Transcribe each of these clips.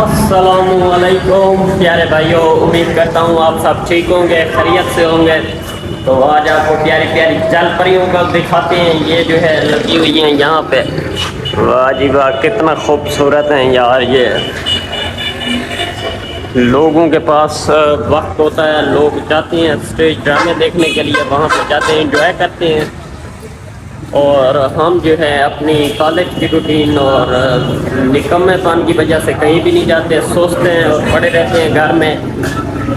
अस्सलामुअलैकुम प्यारे भाइयों, उम्मीद करता हूँ आप सब ठीक होंगे, खैरियत से होंगे। तो आज आपको प्यारी प्यारी जल परियों का दिखाते हैं। ये जो है लगी हुई हैं यहाँ पे। वाह जी वाह, कितना खूबसूरत हैं यार। ये लोगों के पास वक्त होता है, लोग जाते हैं स्टेज ड्रामे देखने के लिए, वहाँ पे जाते हैं, इंजॉय करते हैं। और हम जो है अपनी कॉलेज की रूटीन और निकम्मेपन की वजह से कहीं भी नहीं जाते, सोचते हैं और पड़े रहते हैं घर में।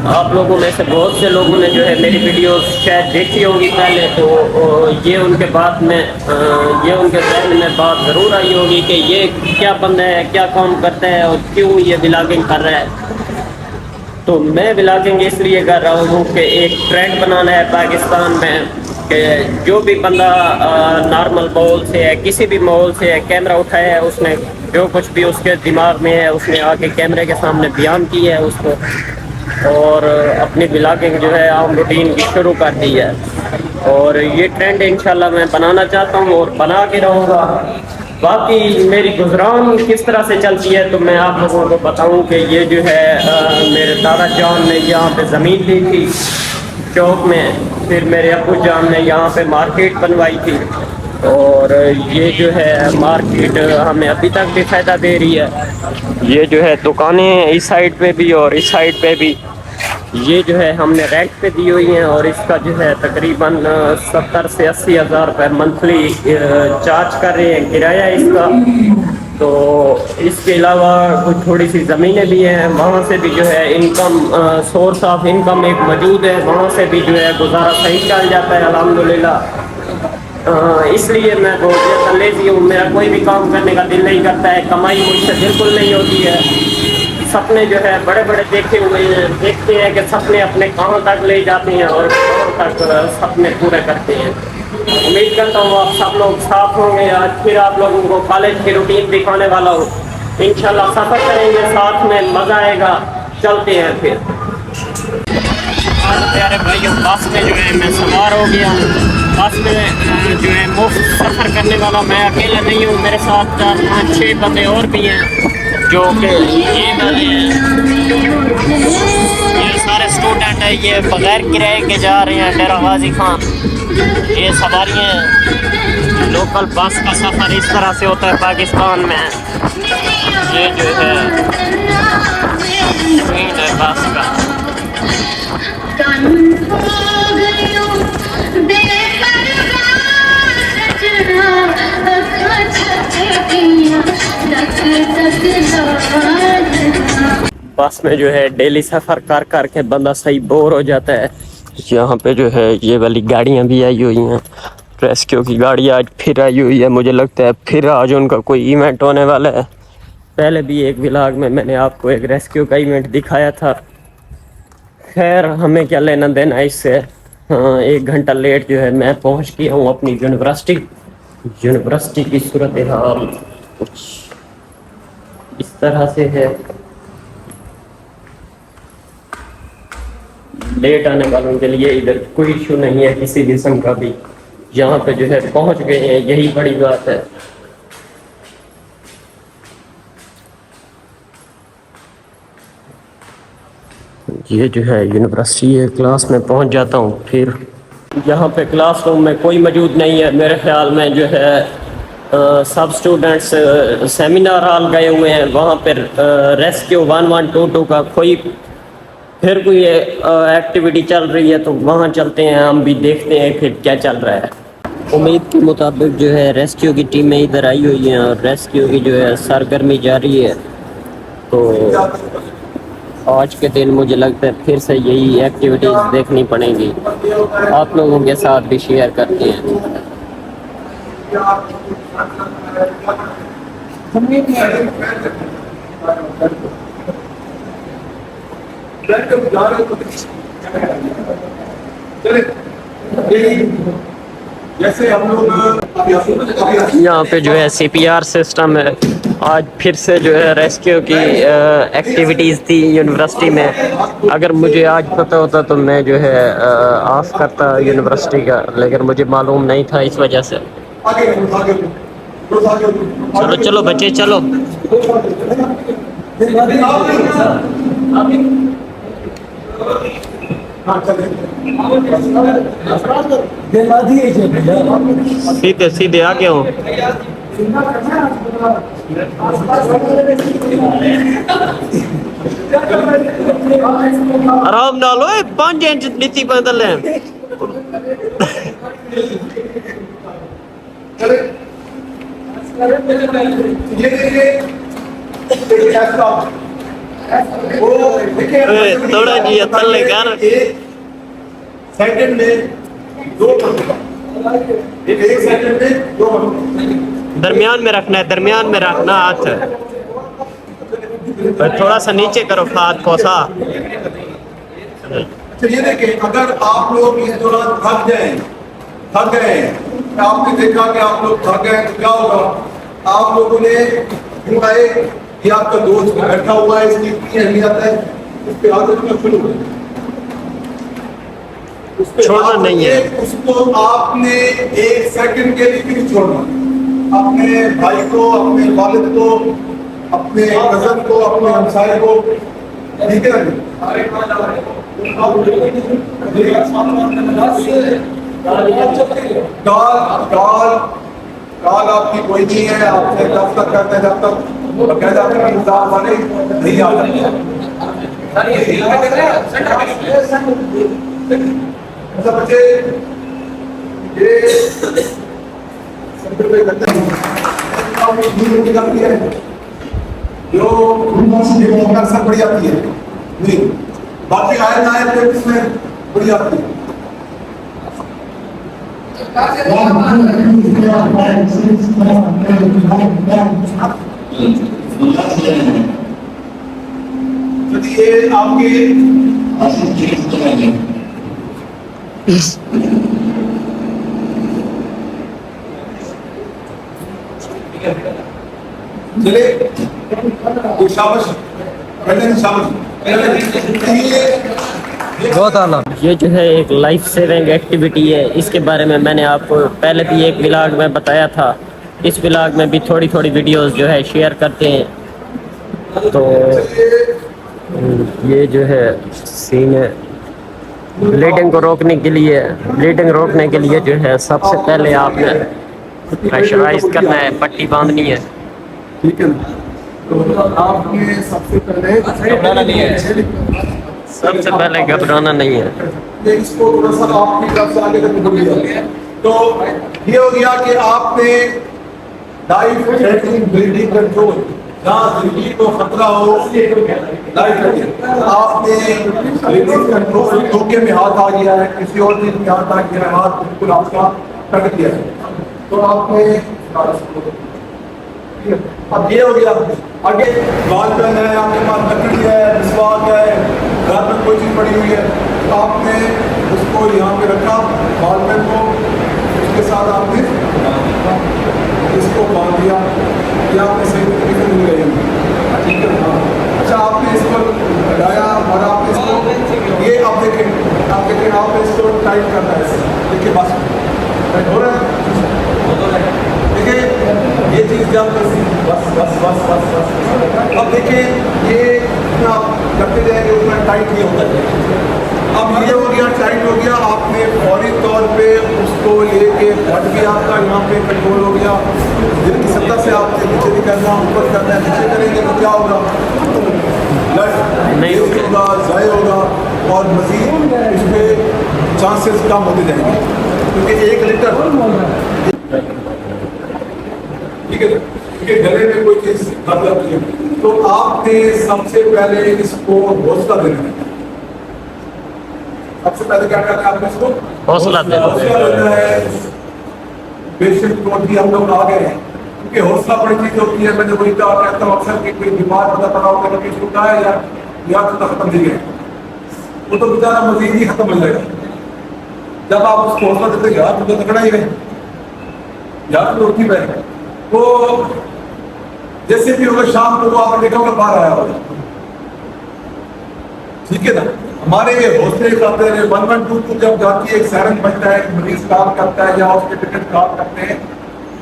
आप लोगों में से बहुत से लोगों ने जो है मेरी वीडियोस शायद देखी होगी पहले, तो ये उनके जहन में बात ज़रूर आई होगी कि ये क्या बंदा है, क्या काम करता है और क्यों ये व्लॉगिंग कर रहा है। तो मैं व्लॉगिंग इसलिए कर रहा हूँ कि एक ट्रेंड बनाना है पाकिस्तान में कि जो भी बंदा नॉर्मल माहौल से है, किसी भी माहौल से है, कैमरा उठाया है, उसने जो कुछ भी उसके दिमाग में है उसने आके कैमरे के सामने बयान किया है उसको, और अपनी व्लॉगिंग जो है आम रूटीन की शुरू कर दी है। और ये ट्रेंड इंशाल्लाह मैं बनाना चाहता हूँ और बना के रहूँगा। बाकी मेरी गुजरान किस तरह से चलती है तो मैं आप लोगों को बताऊं कि ये जो है मेरे दादा जान ने यहाँ पे ज़मीन ली थी चौक में, फिर मेरे अब्बू जान ने यहाँ पे मार्केट बनवाई थी, और ये जो है मार्केट हमें अभी तक भी फ़ायदा दे रही है। ये जो है दुकानें इस साइड पे भी और इस साइड पे भी, ये जो है हमने रेंट पे दी हुई हैं, और इसका जो है तकरीबन 70 से 80 हज़ार रुपये मंथली चार्ज कर रहे हैं किराया इसका। तो इसके अलावा कुछ थोड़ी सी ज़मीनें भी हैं, वहाँ से भी जो है इनकम, सोर्स ऑफ इनकम एक मौजूद है, वहाँ से भी जो है गुजारा सही चल जाता है अल्हम्दुलिल्लाह। इसलिए मैं बहुत ज़्यादा लेज़ी हूँ, मेरा कोई भी काम करने का दिल नहीं करता है, कमाई मुझसे बिल्कुल नहीं होती है। सपने जो है बड़े बड़े देखे हुए हैं, देखते हैं कि सपने अपने कहाँ तक ले जाते हैं और कहाँ तक सपने पूरे करते हैं। उम्मीद करता हूँ आप सब लोग साथ होंगे। आज फिर आप लोगों को कॉलेज की रूटीन दिखाने वाला हूँ। इंशाल्लाह सफ़र करेंगे साथ में, मज़ा आएगा। चलते हैं फिर। प्यारे भाइयों, बस में जो है मैं सवार हो गया हूँ। बस में जो है मुफ्त सफ़र करने वाला मैं अकेला नहीं हूँ, मेरे साथ 4, 5, 6 बंदे और भी हैं जो कि ये वाले हैं। ये सारे स्टूडेंट हैं, ये बगैर किराए के जा रहे हैं डेरा गाजी खान। ये सवारियाँ हैं। लोकल बस का सफ़र इस तरह से होता है पाकिस्तान में। ये जो है ट्रेन है बस का। बस में जो है डेली सफ़र कर कर के बंदा सही बोर हो जाता है। यहाँ पे जो है ये वाली गाड़ियाँ भी आई हुई हैं, रेस्क्यू की गाड़ी आज फिर आई हुई है। मुझे लगता है फिर आज उनका कोई इवेंट होने वाला है। पहले भी एक व्लॉग में मैंने आपको एक रेस्क्यू का इवेंट दिखाया था। खैर हमें क्या लेना देना इससे। हाँ, 1 घंटा लेट जो है मैं पहुँच गया हूँ अपनी यूनिवर्सिटी की सूरत हाल कुछ इस तरह से है। लेट आने वालों के लिए इधर कोई इशू नहीं है किसी किस्म का भी। यहाँ पे जो है पहुँच गए हैं, यही बड़ी बात है। ये जो है यूनिवर्सिटी है, क्लास में पहुँच जाता हूँ। फिर यहाँ पे क्लासरूम में कोई मौजूद नहीं है। मेरे ख्याल में जो है सब स्टूडेंट्स सेमिनार हॉल गए हुए हैं, वहाँ पर रेस्क्यू 1122 का कोई एक्टिविटी चल रही है, तो वहाँ चलते हैं, हम भी देखते हैं फिर क्या चल रहा है। उम्मीद के मुताबिक जो है रेस्क्यू की टीमें इधर आई हुई हैं और रेस्क्यू की जो है सरगर्मी जारी है। तो आज के दिन मुझे लगता है फिर से यही एक्टिविटीज़ देखनी पड़ेंगी, आप लोगों के साथ भी शेयर करते हैं। जैसे हम लोग यहाँ पे जो है CPR सिस्टम है। आज फिर से जो है रेस्क्यू की एक्टिविटीज़ थी यूनिवर्सिटी में। अगर मुझे आज पता होता तो मैं जो है ऑफ करता यूनिवर्सिटी का, लेकिन मुझे मालूम नहीं था, इस वजह से। चलो चलो बच्चे चलो। हाँ चले सीधे सीधे आगे हो आराम नाल ओए 5 इंच नीति बदल है चले ये देखिए ऐसा वो देखिए थोड़ा जी तल्ले कर एक सेकंड में 2 मरतबा एक सेकंड में 2 मरतबा दरमियान में रखना है दरमियान में रखना हाथ पर थोड़ा सा नीचे करो हाथ को सा तो ये देखें अगर आप लोग इस दौरान थक गए आपने देखा कि आप लोग थक गए तो क्या होगा आप लोगों ने दिखाए कि आपका दोस्त बैठा हुआ है इसकी इतनी अहमियत है उस पर आदत में शुरू हो छोड़ना नहीं है उसको आपने 1 सेकंड के लिए भी नहीं छोड़ना अपने भाई को अपने वालिद को अपने कजन को अपने हमसाये को ठीक है काल आपकी कोई नहीं है आपसे तब तक करते जब तक बकायदा इंतजार वाले नहीं आ सकते बच्चे ये जो अक्सर बढ़ जाती है नहीं बाकी आए ना आए तो इसमें बढ़ जाती है ये आपके चले तो शाबाश शाबाश बहुत आला ये जो है एक लाइफ सेविंग एक्टिविटी है इसके बारे में मैंने आपको पहले भी एक व्लॉग में बताया था इस व्लॉग में भी थोड़ी थोड़ी वीडियोस जो है शेयर करते हैं तो ये जो है सीन है ब्लीडिंग को रोकने के लिए जो है सबसे पहले आपने प्रेशराइज करना है पट्टी बांधनी है ठीक है तो आपने सबसे पहले घबराना नहीं है सबसे पहले घबराना नहीं है ये इसको थोड़ा सा आपकी तरफ से आगे तक बोल दिया तो ये हो गया कि आपने लाइफ थ्रेटनिंग ब्लीडिंग कंट्रोल जहाँ जिंदगी को खतरा हो लाइफ आपने ब्लीडिंग कंट्रोल धोखे में हाथ आ गया है किसी और चीज में हाथ आ गया है हाथ बिल्कुल आपका कट गया है तो आपने अब ये हो गया आगे बाल पेन है आपके पास लकड़ी है मिसवाक है घर में कोई चीज़ पड़ी हुई है तो आपने उसको यहाँ पे रखा बाल पेन को उसके साथ आपने इसको बांध दिया ये आपने सही तरीके से मिल गई ठीक है हाँ अच्छा आपने इसको लगाया और आपने इसको ये आप देखें आपने इसको टाइट करना है देखिए बस टाइट हो रहा है देखिए ये चीज़ जब बस बस बस बस बस अब देखिए ये इतना करते जाएंगे उतना टाइट नहीं होता है अब ये हो गया टाइट हो गया आपने फौरी तौर पे उसको लेके फट भी आपका यहाँ पे कंट्रोल हो गया दिल की सत्ता से आपने नीचे भी करना ऊपर करना है नीचे करेंगे तो क्या होगा ब्लड नहीं होगा ज़ाय होगा और मज़ीद इस पर चांसेस कम होते जाएंगे क्योंकि 1 लीटर ठीक है क्योंकि गले में कोई चीज मतलब नहीं तो आपने सबसे पहले इसको हौसला देना है सबसे पहले क्या करना है आपने इसको हौसला देना है पेशेंट को भी हम लोग आ गए हैं क्योंकि हौसला बड़ी चीज होती है मैंने वही कहा कहता हूँ अक्सर कि कोई बीमार पता पड़ा होगा तो पेशेंट का है या तो खत्म नहीं है वो तो बेचारा मजीद ही खत्म हो जाएगा जब आप उसको हौसला देते यार तो तकड़ा ही रहे यार तो उठी पे तो जैसे भी होगा शाम को आपने देखा होगा बाहर आया होगा ठीक है ना हमारे ये हौसले करते हैं 112 जब जाती है एक सायरन बजता है मरीज काम करता है या उसके टिकट काम करते हैं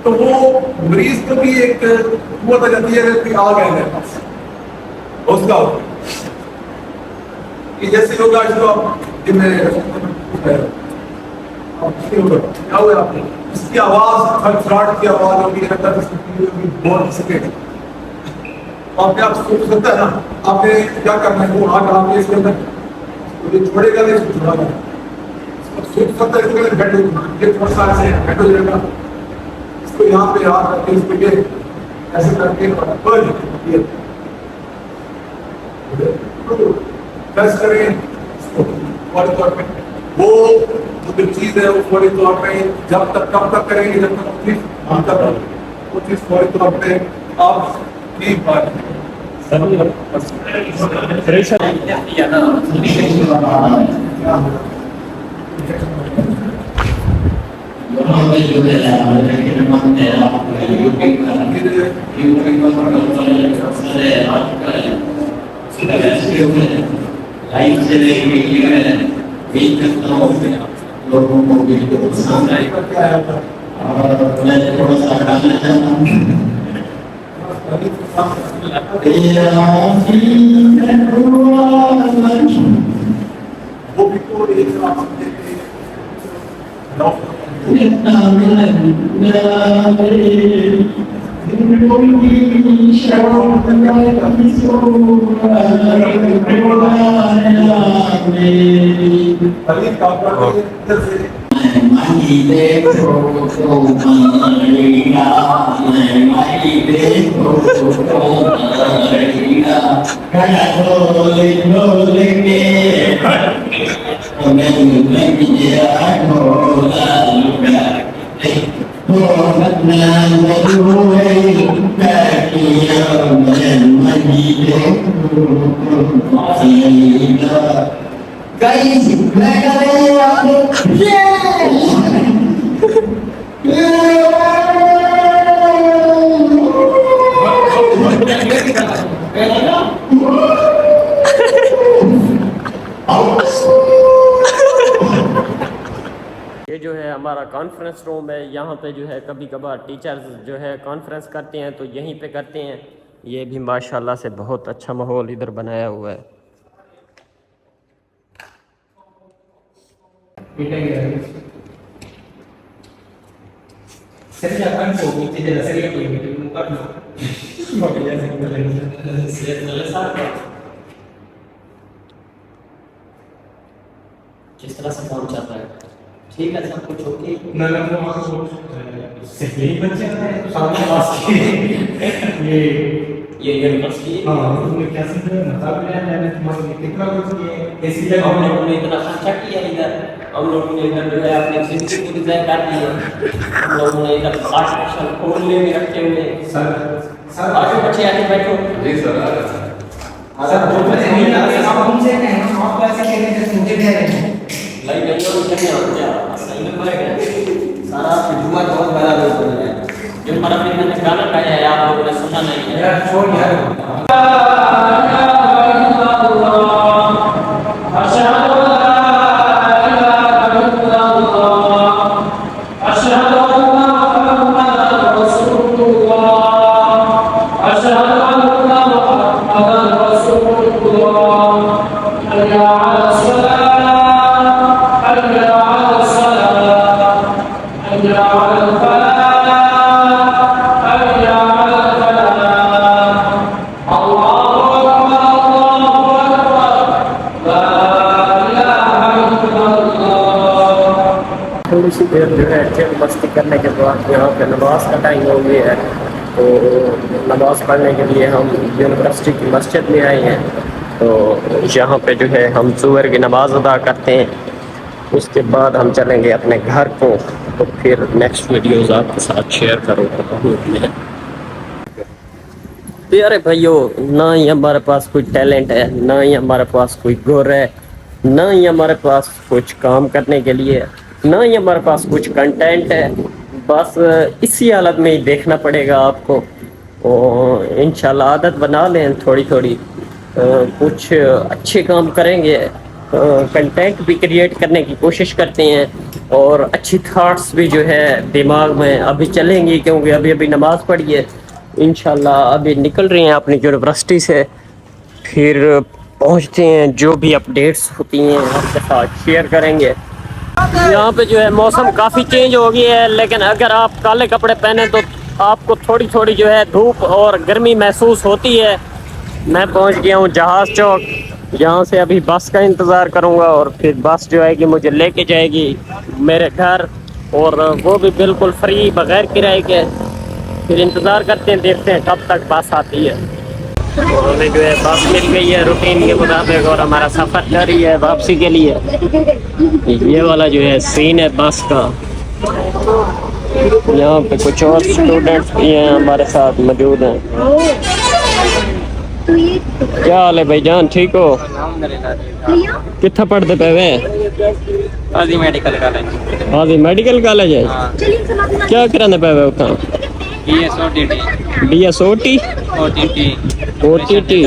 तो वो मरीज को भी एक कुव्वत आ जाती है कि आ गए मेरे पास हौसला हो कि जैसे लोग आज तो आप जिनमें क्या हुआ आपने इसकी आवाज खड़खड़ाहट की आवाज होगी बहुत सके आप क्या सोच सकता है ना आपने क्या करना है वो हाथ डालने इसके अंदर तो ये छोड़ेगा नहीं इसको छुड़ाना सोच सकता है इसके बैठ ये थोड़ा सा ऐसे बैठ हो जाएगा इसको यहाँ पे हाथ रखके इसको ये ऐसे करके बस ये प्रेस करें फौरी तौर पे वो जो चीज है वो फौरी तौर पे जब तक कब तक करेंगे जब तक वो चीज फौरी तौर पे आप की बात लोगों को बिल्कुल पसंद आएगा और मैं थोड़ा सा गाना चाहता हूँ वो भी तो एक Guys, mereka ये जो है हमारा कॉन्फ्रेंस रूम है। यहाँ पे जो है कभी कभार टीचर्स जो है कॉन्फ्रेंस करते हैं तो यहीं पे करते हैं। ये भी माशाल्लाह से बहुत अच्छा माहौल इधर बनाया हुआ है। किस तरह से काम चल रहा है? ठीक है, सब कुछ ओके। सिर्फ यही बच्चे हैं सामने पास के ये यूनिवर्सिटी है। हाँ, तुमने क्या समझा? मतलब मैंने तुम्हारे कितना कुछ किए, ऐसी लगा हम लोगों ने इतना खर्चा किया इधर। हम लोगों ने इधर जो है अपनी जिंदगी को डिजाइन कर दी है। हम लोगों ने इधर आर्टिफिशियल खोलने में रखे हुए। सर आगे बच्चे आके बैठो। जी सर सर जो बच्चे नहीं आते आप उनसे कहें, आप ऐसे कह रहे हैं जैसे मुझे कह रहे हैं। लाइक नहीं हो क्या क्या सही में पड़ेगा। सारा जुआ बहुत बड़ा रोल कर रहा है। जो हमारा मैंने गाना गाया है आप लोगों ने सुना नहीं है। यार छोड़ यार। थोड़ी सी देर जो है चिल मस्ती करने के बाद यहाँ पे नमाज का टाइम हो गया है। तो नमाज पढ़ने के लिए हम यूनिवर्सिटी की मस्जिद में आए हैं। तो यहाँ पे जो है हम ज़ुहर की नमाज अदा करते हैं। उसके बाद हम चलेंगे अपने घर को। तो फिर नेक्स्ट वीडियोज़ आपके साथ शेयर करूँगा। तो यार भाइयों, ना ही हमारे पास कोई टैलेंट है, ना ही हमारे पास कोई गुर है, ना ही हमारे पास कुछ काम करने के लिए, ना ही हमारे पास कुछ कंटेंट है। बस इसी हालत में ही देखना पड़ेगा आपको। और इंशाल्लाह आदत बना लें थोड़ी थोड़ी। कुछ अच्छे काम करेंगे, कंटेंट भी क्रिएट करने की कोशिश करते हैं और अच्छी थॉट्स भी जो है दिमाग में अभी चलेंगी, क्योंकि अभी अभी नमाज़ पढ़ी है। इंशाल्लाह अभी निकल रही हैं अपनी यूनिवर्सिटी से। پھر پہنچتے ہیں، جو بھی اپڈیٹس ہوتی ہیں آپ کے ساتھ شیئر کریں گے۔ یہاں پہ جو ہے موسم کافی چینج ہو گیا ہے، لیکن اگر آپ کالے کپڑے پہنے تو آپ کو تھوڑی تھوڑی جو ہے دھوپ اور گرمی محسوس ہوتی ہے۔ میں پہنچ گیا ہوں جہاز چوک، یہاں سے ابھی بس کا انتظار کروں گا اور پھر بس جو ہے کہ مجھے لے کے جائے گی میرے گھر، اور وہ بھی بالکل فری بغیر کرائے کے۔ پھر انتظار کرتے ہیں، دیکھتے ہیں کب تک بس آتی ہے۔ اور ہمیں جو ہے بس مل گئی ہے روٹین کے مطابق، اور ہمارا سفر جاری ہے واپسی کے لیے۔ یہ والا جو ہے سین ہے بس کا۔ یہاں پہ کچھ اور اسٹوڈنٹس بھی ہیں ہمارے ساتھ موجود ہیں۔ کیا حال ہے بھائی جان، ٹھیک ہو؟ کتنا پڑھتے پہ وے؟ قاضی میڈیکل کالج۔ قاضی میڈیکل کالج ہے؟ کیا کرانے پہ وے اتنا؟ D S O T O T T.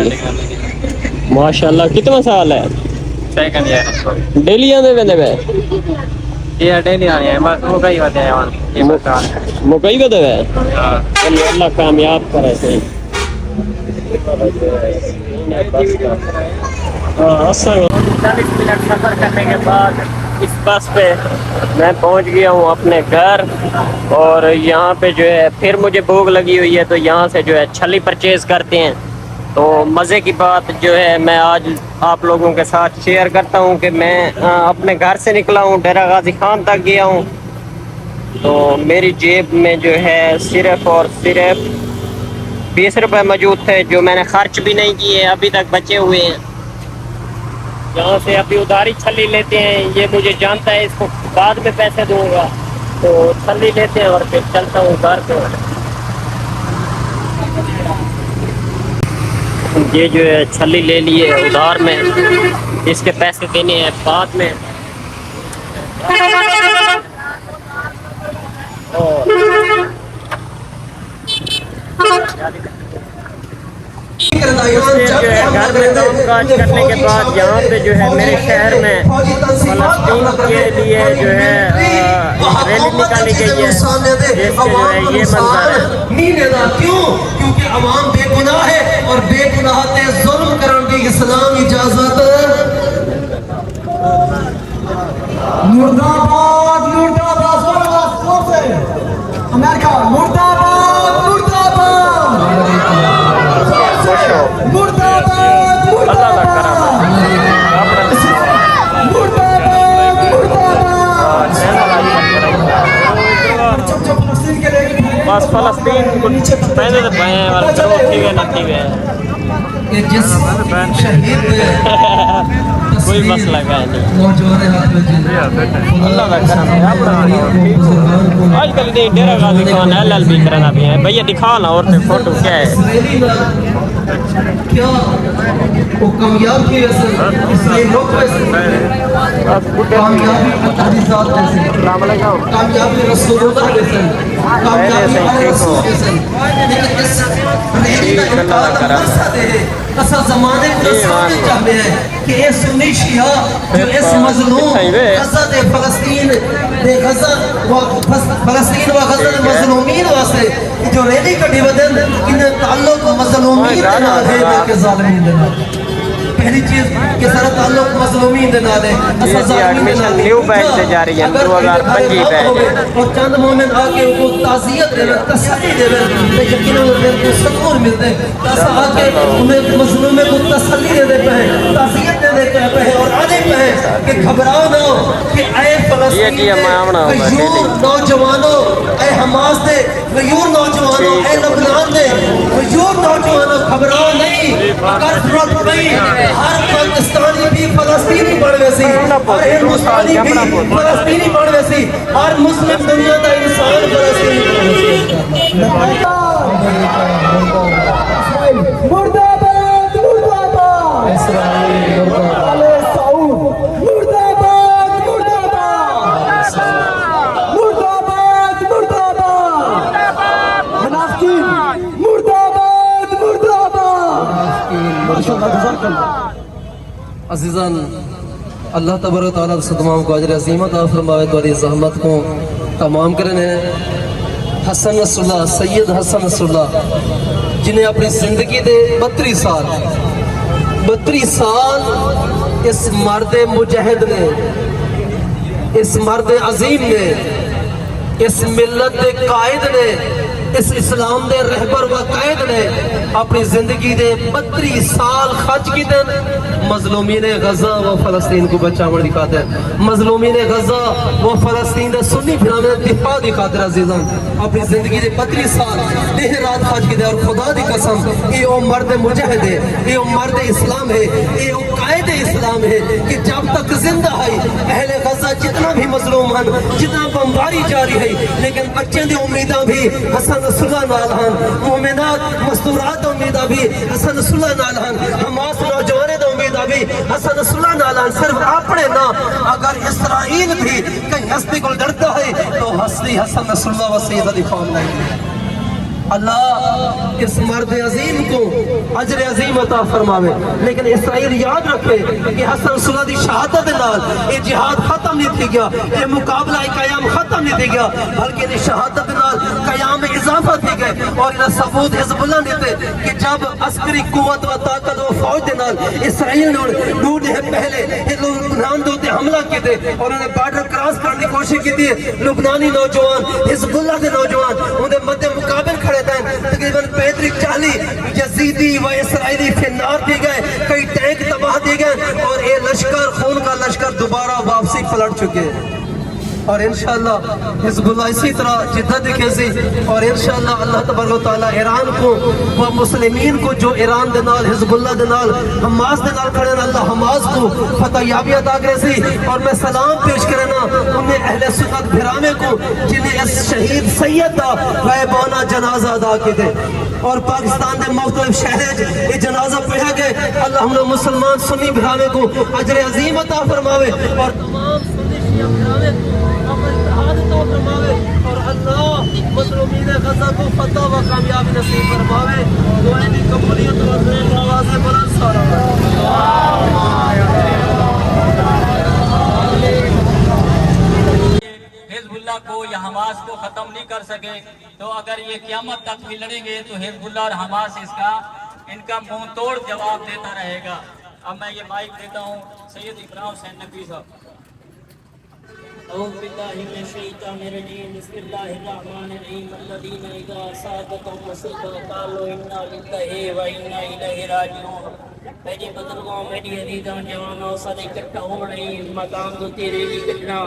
ماشاء اللہ، کتنا سال ہے؟ Second year. ڈیلی آنے پہ وے؟ یہ ڈیلی آنے ہیں، بس وہ کئی ہوتے ہیں مکئی کو دے اللہ کامیاب کرے سے۔ چالیس منٹ سفر کرنے کے بعد اس بس پہ میں پہنچ گیا ہوں اپنے گھر، اور یہاں پہ جو ہے پھر مجھے بھوک لگی ہوئی ہے تو یہاں سے جو ہے چھلی پرچیز کرتے ہیں۔ تو مزے کی بات جو ہے میں آج آپ لوگوں کے ساتھ شیئر کرتا ہوں کہ میں اپنے گھر سے نکلا ہوں، ڈیرہ غازی خان تک گیا ہوں، تو میری جیب میں جو ہے صرف اور صرف 20 روپے موجود تھے، جو میں نے خرچ بھی نہیں کیے، ابھی تک بچے ہوئے ہیں۔ یہاں سے ابھی ادھاری چھلی لیتے ہیں، یہ مجھے جانتا ہے، اس کو بعد میں پیسے دوں گا، تو چھلی لیتے ہیں اور پھر چلتا ہوں گھر پہ۔ یہ جو ہے چھلی لے لیے ادھار میں، اس کے پیسے دینے ہیں بعد میں۔ جو ہے گھر میں کام کاج کرنے کے بعد یہاں پہ جو ہے میرے شہر میں فلسطین کے لیے جو ہے ریلی نکالی گئی ہے، جس کے جو ہے یہ منظر ہے۔ کیوں؟ کیونکہ عوام بے گناہ ہے، اور بے گناہ تے ظلم کرن دی اسلام اجازت۔ مرد آباد، مرد آباد، زور سے امریکہ، مرد آباد، مرد آباد، مرد آباد، مرد آباد، مرد آباد۔ بس فلسطین کو پہلے تو پائے ہیں اور پھر وہ ٹھیک ہے نہ ٹھیک ہے، کہ جس شہید کوئی مسئلہ کا نہیں۔ نوجوان ہاتھ میں اللہ کا کرم ہے اپنا۔ آج کل نہیں ڈیرہ غازی خان LLB کرنا بھی ہے بھیا، دکھا نا اور فوٹو کیا ہے؟ کیا وہ کامیاب کی اسرائیل لوگ کامیابی اللہ ذات جیسے، السلام علیکم۔ کامیابی رسول اللہ جیسے، کامیابی رسول جیسے، لیکن اس ریلی کا انکار مقصد ہے اصل زمانے کو سامنے چاہتے ہیں کہ یہ سنی شیعہ جو اس مظلوم غزہ دے فلسطین دے غزہ فلسطین و غزہ دے مظلومین واسطے جو ریلی کٹی بدن انہیں تعلق مظلومین دے نال ہے بلکہ ظالمین دے نال۔ پہلی چیز کہ سارا تعلق مظلومین دے نال ہے، اصل ظالمین دے نال۔ نیو بیچ سے جاری ہے 2025 بیچ، اور چند مومن آکے ان کو تعزیت دے تسلی دے تو یقیناً ان کو سکون ملتے ہیں، تاسا آکے انہیں مظلومے کو تسلی دے دے پہ تعزیت دے دے پہ اور آنے پہ کہ گھبراؤ نہ ہو کہ اے فلسطین دے غیور نوجوانوں، اے حماس دے غیور نوجوانوں، اے لبنان دے غیور نوجوانوں، گھبراؤ نہیں، اگر ضرورت پئی ہر پاکستانی بھی فلسطینی بڑھ ویسی، ہر ہندوستانی بھی فلسطینی بڑھ ویسی، ہر مسلم دنیا کا انسان فلسطینی بڑھ ویسی۔ مرد آباد، مرد آباد، اسرائیل سعود، مرد آباد، مرد آباد، مرد آباد، مرد آباد، منافقین، مرد آباد، مرد آباد۔ عزیزان، اللہ تبارک تعالیٰ سے تمام کو اجر عظیم عطا فرمائے، والی زحمت کو تمام کرنے حسن نصر اللہ، سید حسن نصر اللہ جنہیں اپنی زندگی دے 32 سال 32 साल इस मर्द मुजाहिद ने, इस मर्द अजीम ने, इस मिल्लत के कायद ने, इस इस्लाम दे रहबर व कायद ने अपनी जिंदगी दे 32 साल खर्च कीते मजलूमीन गजा व फलस्तीन को बचाने की खातिर, मजलूमीन गजा व फलस्तीन दे सुन्नी फिराने दिफा की खातिर अजीजान अपनी जिंदगी दे 32 साल देह रात खर्च कीते। और खुदा दी कसम ये ओ मर्द मुजाहिद है, ये ओ मर्द इस्लाम है, ये ओ कायद इस्लाम है कि जब तक जिंदा है अहले गजा जितना भी मजलूम हैं, जितना बमबारी जारी है, लेकिन बच्चे दी उम्मीदा भी हसन रसूलुल्लाह नाल हन, मोमिनात मस्तूरात उम्मीदा भी हसन रसूलुल्लाह नाल हन, हमास नौजवान दी उम्मीदा भी हसन रसूलुल्लाह नाल हन। सिर्फ अपने ना, अगर इसराइल भी कहीं हस्ती को डरता है तो हस्ती हसन रसूलुल्लाह व सैयद अली फाम नहीं। अल्लाह इस मर्द अजीम को अजर अजीम अता फरमावे। लेकिन इसराइल याद रखे कि हसन रसूलुल्लाह दी शहादत नाल ये जिहाद खत्म नहीं थी गया, ये मुकाबला कयाम खत्म नहीं थी गया, बल्कि ये शहादत नाल कयाम में इजाफा थी गए। और इन्हें सबूत हिजबुल्लाह देते कि जब अस्करी कुव्वत व ताकत व फौज दे नाल इसराइल ने दूर है पहले लुबनान दे उत्ते हमला कीते और उन्हें बॉर्डर क्रॉस करने की कोशिश की थी। लुबनानी नौजवान हिजबुल्लाह के नौजवान उन्हें मध्य मुकाबले खड़े थे, तकरीबन 35-40 यजीदी व इसराइली फिन्नार दिए गए, कई टैंक तबाह दिए गए और ये लश्कर खून का लश्कर दोबारा वापसी पलट चुके। और इंशाअल्लाह हिजबुल्लाह इसी तरह जिद्दत दिखेगी और इंशाअल्लाह अल्लाह तबारक व तआला ईरान को व मुस्लिमीन को जो ईरान दे नाल हिजबुल्लाह दे नाल हमास दे नाल खड़े अल्लाह हमास को फतह याबी अता करेसी। और मैं सलाम पेश करना उन्हें अहले सुन्नत भिरामे को जिन्हें इस शहीद सैयद दा गायबाना जनाजा अदा किए और पाकिस्तान के मुख्तलिफ शहर ये जनाजा पढ़ा गए। अल्लाह हम मुसलमान सुन्नी भिरामे को अजर अजीम अता फरमावे और तमाम सुन्नी शिया भिरामे को और अल्लाह मजलूमीन गजा को फतह व कामयाबी नसीब फरमावे। दुआएं की कबूलियत और आवाज़ें बुलंद सारा हिजबुल्लाह को या हमास को ख़त्म नहीं कर सके तो अगर ये क़यामत तक भी लड़ेंगे तो हिजबुल्लाह और हमास इनका मुंह तोड़ जवाब देता रहेगा। अब मैं ये माइक देता हूँ सैयद इकराम हुसैन नकवी साहब। मेरी बुजुर्गों मेरी अजीज़ों जवानों सारे इकट्ठा हो रहे मकाम तो तेरे लिए कटना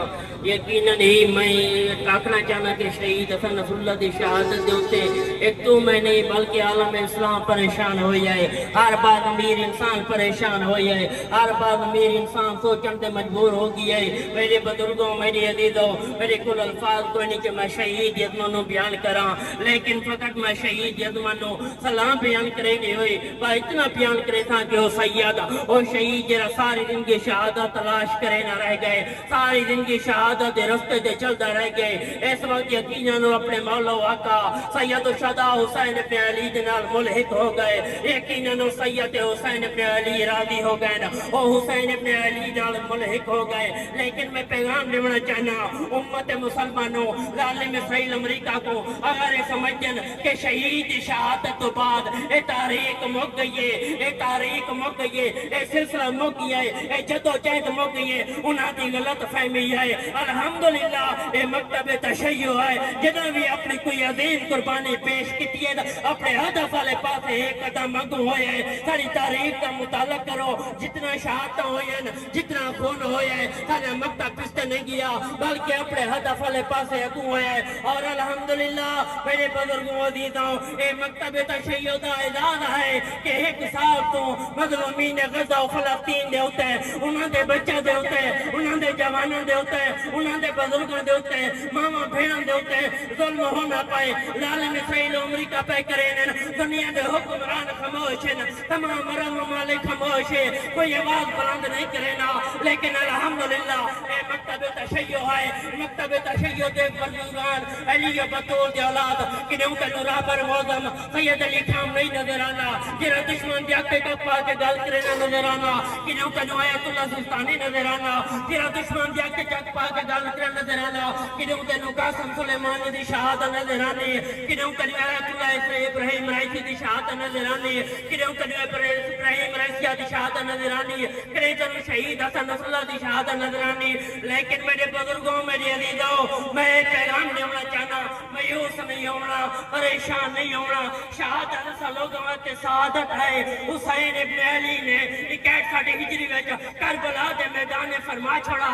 यकीनन ही मैं आखना चाहना कि शहीद हसन रसूलुल्लाह की शहादत के उत्ते एक तो मैं नहीं बल्कि आलम इस्लाम परेशान हो जाए। हर बार अमीर इंसान परेशान हो जाए, हर बार अमीर इंसान सोचने से मजबूर हो गया है। मेरे बुजुर्गों मेरी अजीज़ों मेरे कुल अल्फाज को नहीं कि मैं शहीद यजमानों बयान करा, लेकिन फकत मैं शहीद यजमानों सलाम बयान करेंगे हुए इतना बयान करे था कि वो सैयद और शहीद जरा सारी जिंदगी शहादत तलाश करे ना रह गए, सारी जिंदगी शहादत के रस्ते से चलता रह गए। इस वक्त यकीनन अपने मौला आका सैयद शुहदा हुसैन इब्न अली के नाल मुल्हिक हो गए। यकीनन सैयद हुसैन इब्न अली राजी हो गए ना, और हुसैन इब्न अली नाल मुल्हिक हो गए। लेकिन मैं पैगाम देना चाहना उम्मत मुसलमानों जालिम इसराइल अमेरिका को अगर ये समझन कि शहीद शहादत तो बाद ये तारीख मुक गई है, ये तारीख मुक गई है, ये सिलसिला मुक गया है, ये जदोजहद मुक गई है, उन्होंने गलत फहमी है। अल्हम्दुलिल्लाह ये मकतब तशय्यो है जिन्हें भी अपनी कोई अजीम कुर्बानी पेश की है अपने हदफ वाले पास एक कदम अगू होए है। सारी तारीख का मुताला करो, जितना शहादत होए जितना खून होए सारे मकतब पिछते नहीं गया बल्कि अपने हदफ वाले पास अगू होए है। और अल्हम्दुलिल्लाह मेरे बुजुर्गों अजीजों ये मकतब तशय्यो दा ऐलान है कि एक साल तो मजलूमीन गजा फलस्तीन दे उत्ते उन्हां दे बच्चे दे उत्ते उन्हां दे जवानों दे उत्ते उन्हां दे बुजुर्गों दे उत्ते मामा भेणों दे उत्ते जुल्म होना पाए। जालिम इसराइल अमेरिका पे करे ने दुनिया दे हुक्मरान खामोश हैं, तमाम अरब ममालिक खामोश है, कोई आवाज बुलंद नहीं करे ना। लेकिन अल्हम्दुलिल्लाह ये मकतब तशय्यो है, मकतब तशय्यो के बुजुर्गान अली बतूल दे औलाद कि उनका नूराबर मौजम सैयद अली खान नहीं नजर आना जिरा दुश्मन जाके कपा के गल करे नजर आना, किन्हों तेनू आयतुल्लाह सिस्तानी नजर आना, तेरा दुश्मन जग के जग पा के गल करे नजर आना, किन्हों तेनू कासिम सुलेमानी दी शहादत नजर आनी, किन्हों तेनू आयतुल्लाह इब्राहिम राइसी दी शहादत नजर आनी, किन्हों तेनू इब्राहिम राइसिया दी शहादत नजर आनी, किन्हों तेनू शहीद हसन नसरुल्लाह दी शहादत नजर आनी। लेकिन मेरे बुजुर्गों, मेरे अजीजों, मैं पैगाम देना चाहना, मायूस नहीं होना, परेशान नहीं होना। शहादत लोगों के शहादत है। हुसैन इब्न अली ने 61 हिजरी में करबला के मैदान में फरमा छोड़ा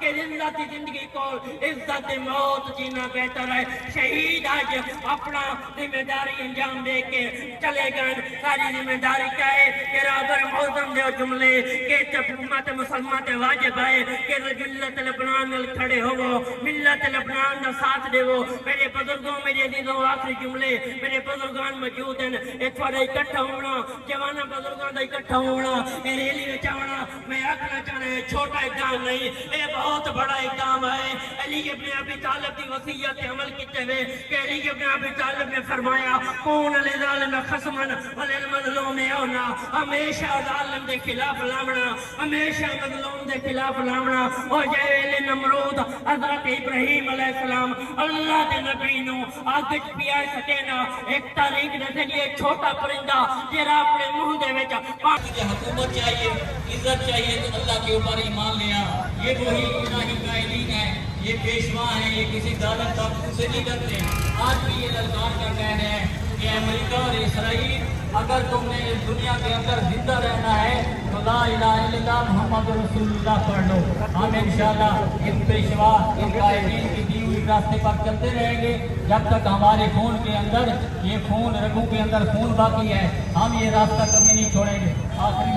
कि इज्जत जिंदगी को इज्जत मौत जीना बेहतर है। शहीद आज अपना जिम्मेदारी अंजाम दे के चले गए। सारी जिम्मेदारी क्या है कि राबर मौजम दे जुमले के हुकूमत मुसलमान ते वाजिब है कि मिल्लत लबनान नाल खड़े होवो, मिल्लत लबनान दा साथ देवो। मेरे बुजुर्गों, मेरे अजीजों, आखिरी जुमले मेरे बुजुर्गान मौजूद हैं। ये थोड़ा इकट्ठा होना, जवाना बुजुर्गों का इकट्ठा होना, ये रैली में आना, मैं आखना चाहना है छोटा इकदाम नहीं, ये बहुत बड़ा इकदाम है। अली इब्न अबी तालिब की वसीयत अमल कीते हुए कि अली इब्न अबी तालिब ने फरमाया कौन ले जालिम खसमन वले मजलूम होना, हमेशा जालिम के खिलाफ लावना, हमेशा मजलूम के खिलाफ लावना। और जैसे नमरूद हजरत इब्राहिम अलैहिस्सलाम अल्लाह के नबी नु आग च पिया सके ना, एक तारीख दे लिए छोटा परिंदा जेरा अपने मुंह दे विच हुकूमत चाहिए, इज्जत चाहिए तो अल्लाह के ऊपर ईमान लिया। ये वही इलाही कायदीन है, ये पेशवा है, ये किसी जालिम ताकूत से नहीं डरते। आज भी ये ललकार कर रहे हैं कि अमेरिका और इसराइल अगर तुमने इस दुनिया के अंदर जिंदा रहना है तो ला इलाहा इल्लल्लाह मुहम्मद रसूलुल्लाह पढ़ लो। हम इंशाअल्लाह इस पेशवा इन कायदीन की दी हुई रास्ते पर चलते रहेंगे जब तक हमारे खून के अंदर ये खून रगों के अंदर खून बाकी है। हम ये रास्ता कभी नहीं छोड़ेंगे। आखिरी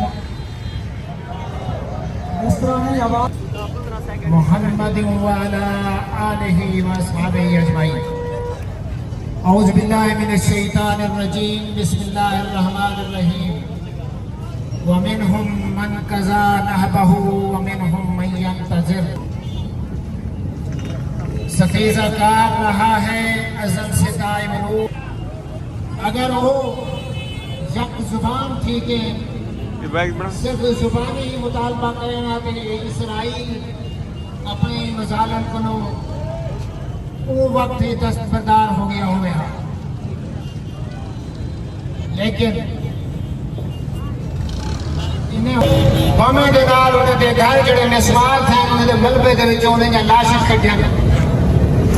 मुहम्मद व अला आलिहि व अस्हाबिहि अजमाइन। औज़ु बिल्लाहि मिनश शैतानिर रजीम। बिस्मिल्लाहिर रहमानिर रहीम। व मिनहुम मन कज़ा नहबहु व मिनहुम मन यंतज़िर। सफीज़ा कार रहा है अज़ल से दाइम रो। अगर वो यक जुबान थी कि सिर्फ जुबानी ही मुतालबा करना कि इसराइल अपने मजालम को वो वक्त ही दस्तबरदार हो गया हुआ। लेकिन इन्हें भावें दे नाल उन्हें घर जड़े निस्वार्थ हैं उन्हें मलबे दे विचों उन्हें लाशां कढियां।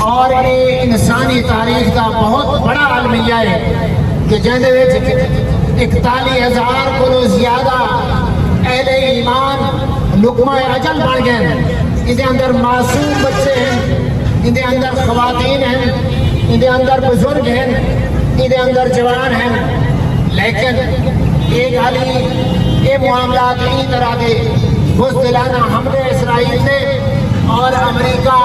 और ये इंसानी तारीख का बहुत बड़ा अलमिया है कि जिहदे विच 41,000 को ज्यादा अहले ईमान लुकमा अजल बन गए। इनके अंदर मासूम बच्चे हैं, इनके अंदर खवातीन हैं, इनके अंदर बुजुर्ग हैं, इनके अंदर जवान हैं। लेकिन ये मामला इस तरह के बुज़दिलाना हमले इसराइल ने और अमेरिका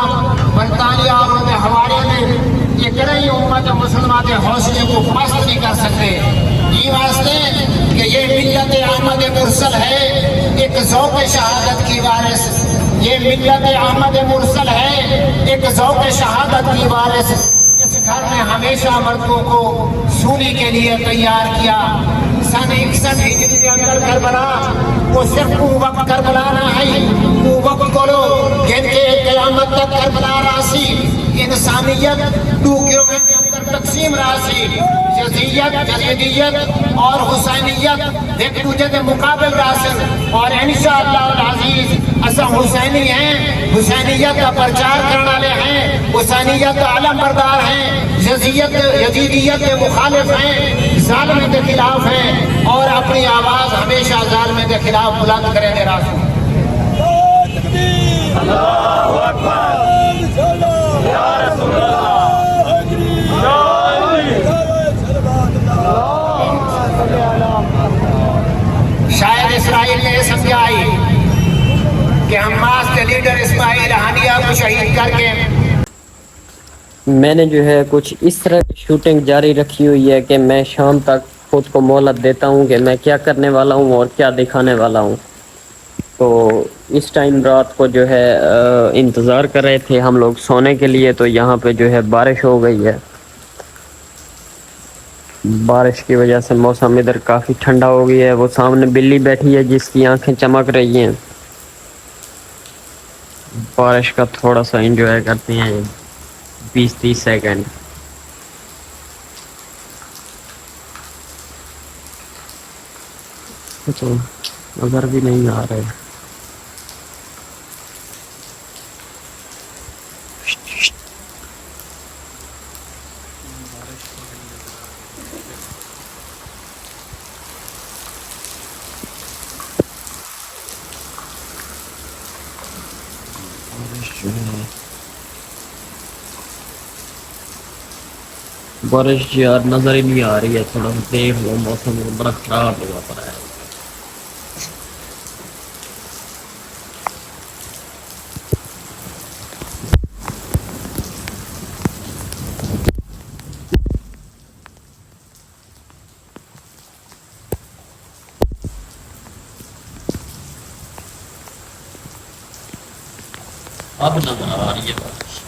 बरतानिया और उनके हवाले ने ये कई उम्मत मुसलमान के हौसले को पस्त नहीं कर सकते। ये वास्ते कि ये मिल्लत अहमद मुरसल है, एक ज़ौक़ शहादत की वारिस। ये मिल्लत अहमद मुरसल है, एक ज़ौक़ शहादत की वारिस। इस घर ने हमेशा मर्दों को सूली के लिए तैयार किया। सन 61 हिजरी के अंदर करबला वो सिर्फ वो वक्त करबला ना है, वो वक्त बोलो जिनके क़यामत तक करबला राशि इंसानियत दो गिरोह के अंदर तकसीम राशि यजीदियत और हुसैनियत एक दूसरे के मुकाबल राशि। और इंशाअल्लाह अज़ीज़ असा हुसैनी हैं, हुसैनियत का प्रचार करने वाले हैं, हुसैनियत का आलम बरदार हैं, यजीदियत के मुखालिफ हैं, जालिम के खिलाफ हैं और अपनी आवाज़ हमेशा जालिम के खिलाफ बुलंद करेंगे। राशि शायद इसराइल ने समझाई कि हमास के लीडर इस्माइल हानिया को शहीद करके मैंने जो है कुछ इस तरह की शूटिंग जारी रखी हुई है कि मैं शाम तक खुद को मोहलत देता हूं कि मैं क्या करने वाला हूं और क्या दिखाने वाला हूं। तो इस टाइम रात को जो है इंतज़ार कर रहे थे हम लोग सोने के लिए, तो यहाँ पे जो है बारिश हो गई है। بارش کی وجہ سے موسم ادھر کافی ٹھنڈا ہو گیا ہے. وہ سامنے بلی بیٹھی ہے جس کی آنکھیں چمک رہی ہیں. بارش کا تھوڑا سا انجوائے کرتے ہیں 20-30 سیکنڈ. تو نظر بھی نہیں آ رہے. بارش یار نظر ہی نہیں آ رہی ہے. تھوڑا سا دیکھ لو, موسم بڑا خراب ہوا پڑا ہے. اب نظر آ رہی ہے بارش.